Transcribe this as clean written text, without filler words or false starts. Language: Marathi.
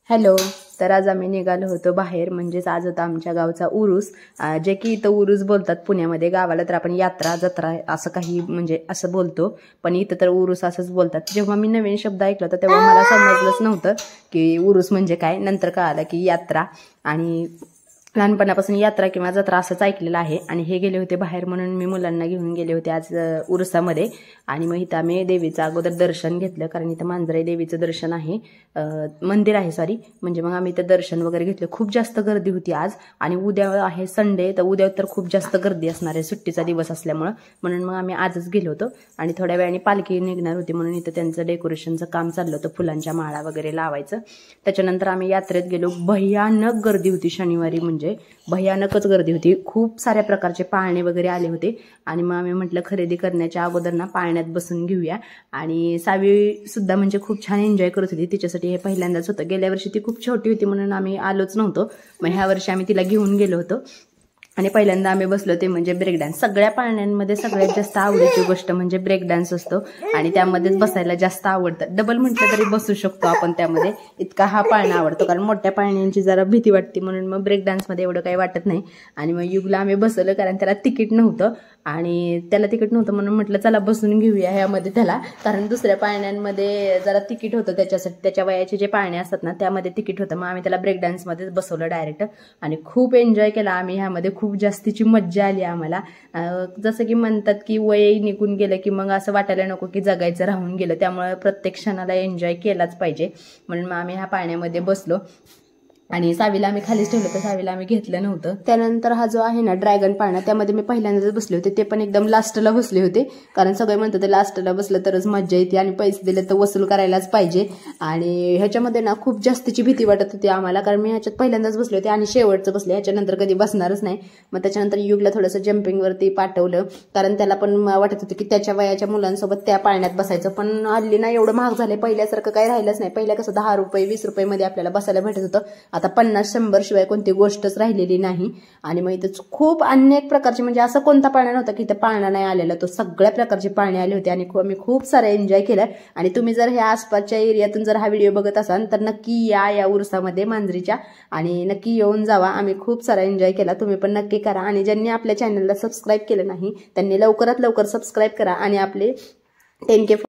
हॅलो. तर आज आम्ही निघालो होतो बाहेर, म्हणजेच आज होता आमच्या गावचा उरूस, जे की इथं उरूस बोलतात पुण्यामध्ये. गावाला तर आपण यात्रा जत्रा असं काही म्हणजे असं बोलतो, पण इथं तर उरूस असंच बोलतात. जेव्हा मी नवीन शब्द ऐकला होता तेव्हा मला समजलंच नव्हतं की उरूस म्हणजे काय. नंतर कळालं की यात्रा, आणि लहानपणापासून यात्रा किंवा जत्रा असंच ऐकलेलं आहे. आणि हे गेले होते बाहेर म्हणून मी मुलांना घेऊन गेले होते आज उरुसामध्ये. आणि मग इथं आम्ही देवीचं अगोदर दर्शन घेतलं, कारण इथं मांजराई देवीचं दर्शन आहे, मंदिर आहे सॉरी. म्हणजे मग आम्ही इथं दर्शन वगैरे घेतलं. खूप जास्त गर्दी होती आज, आणि उद्या आहे संडे, तर उद्या तर खूप जास्त गर्दी असणार आहे सुट्टीचा दिवस असल्यामुळं. म्हणून मग आम्ही आजच गेलो होतो. आणि थोड्या वेळाने पालखी निघणार होती म्हणून इथं त्यांचं डेकोरेशनचं काम चाललं होतं, फुलांच्या माळा वगैरे लावायचं. त्याच्यानंतर आम्ही यात्रेत गेलो. भयानक गर्दी होती शनिवारी, म्हणजे भयानकच गर्दी होती. खूप साऱ्या प्रकारचे पाळणे वगैरे आले होते. आणि मग आम्ही म्हटलं खरेदी करण्याच्या अगोदर ना पाळण्यात बसून घेऊया. आणि सावी सुद्धा म्हणजे खूप छान एन्जॉय करत होती. तिच्यासाठी हे पहिल्यांदाच होतं. गेल्या वर्षी ती खूप छोटी होती म्हणून आम्ही आलोच नव्हतो. मग ह्या वर्षी आम्ही तिला घेऊन गेलो होतो. आणि पहिल्यांदा आम्ही बसलो ते म्हणजे ब्रेक डान्स. सगळ्या पाळण्यांमध्ये सगळ्यात जास्त आवडीची गोष्ट म्हणजे ब्रेक डान्स असतो, आणि त्यामध्येच बसायला जास्त आवडतं. डबल म्हटलं तरी बसू शकतो आपण त्यामध्ये, इतका हा पाळणा आवडतो. कारण मोठ्या पाळण्यांची जरा भीती वाटते, म्हणून मग ब्रेक डान्समध्ये एवढं काही वाटत नाही. आणि मग युगला आम्ही बसवलं, कारण त्याला तिकीट नव्हतं, आणि त्याला तिकीट नव्हतं म्हणून म्हटलं चला बसून घेऊया ह्यामध्ये त्याला. कारण दुसऱ्या पाळण्यांमध्ये जरा तिकीट होतं त्याच्यासाठी, त्याच्या वयाचे जे पाळणे असतात ना त्यामध्ये तिकीट होतं. मग आम्ही त्याला ब्रेक डान्समध्येच बसवलं डायरेक्ट, आणि खूप एन्जॉय केला आम्ही ह्यामध्ये. खूप जास्तीची मज्जा आली आम्हाला. जसं की म्हणतात की वय निघून गेलं की मग असं वाटायला नको की जगायचं राहून गेलं, त्यामुळे प्रत्येक क्षणाला एन्जॉय केलाच पाहिजे. म्हणून मग आम्ही ह्या पाळण्यामध्ये बसलो. आणि सावीला आम्ही खालीच ठेवलं, तर सावीला आम्ही घेतलं नव्हतं. त्यानंतर हा जो आहे ना ड्रॅगन पाळणा, त्यामध्ये मी पहिल्यांदाच बसले होते. ते पण एकदम लास्टला बसले होते, कारण सगळे म्हणतात ते लास्टला बसलं तरच मज्जा येते, आणि पैसे दिले तर वसूल करायलाच पाहिजे. आणि ह्याच्यामध्ये ना खूप जास्तीची भीती वाटत होती आम्हाला, कारण मी ह्याच्यात पहिल्यांदाच बसले होते आणि शेवटचं बसले. ह्याच्यानंतर कधी बसणारच नाही. मग त्याच्यानंतर युगला थोडंसं जम्पिंगवरती पाठवलं, कारण त्याला पण वाटत होतं की त्याच्या वयाच्या मुलांसोबत त्या पाळण्यात बसायचं. पण हल्ली ना एवढं महाग झालंय, पहिल्यासारखं काही राहिलंच नाही. पहिल्या कसं 10 रुपये 20 रुपये मध्ये आपल्याला बसायला भेटत होतं, आता 50-100 शिवाय कोणती गोष्टच राहिलेली नाही. आणि मग इथं खूप अनेक प्रकारचे, म्हणजे असं कोणता पाळणा नव्हता की इथं पाळणा नाही आलेला, तो सगळ्या प्रकारचे पाळणे आले होते. आणि आम्ही खूप सारा एन्जॉय केला. आणि तुम्ही जर ह्या आसपासच्या एरियातून जर हा व्हिडिओ बघत असाल तर नक्की या उरसामध्ये मांजरीच्या, आणि नक्की येऊन जावा. आम्ही खूप सारा एन्जॉय केला, तुम्ही पण नक्की करा. आणि ज्यांनी आपल्या चॅनलला सबस्क्राईब केलं नाही त्यांनी लवकरात लवकर सबस्क्राईब करा, आणि आपले 10K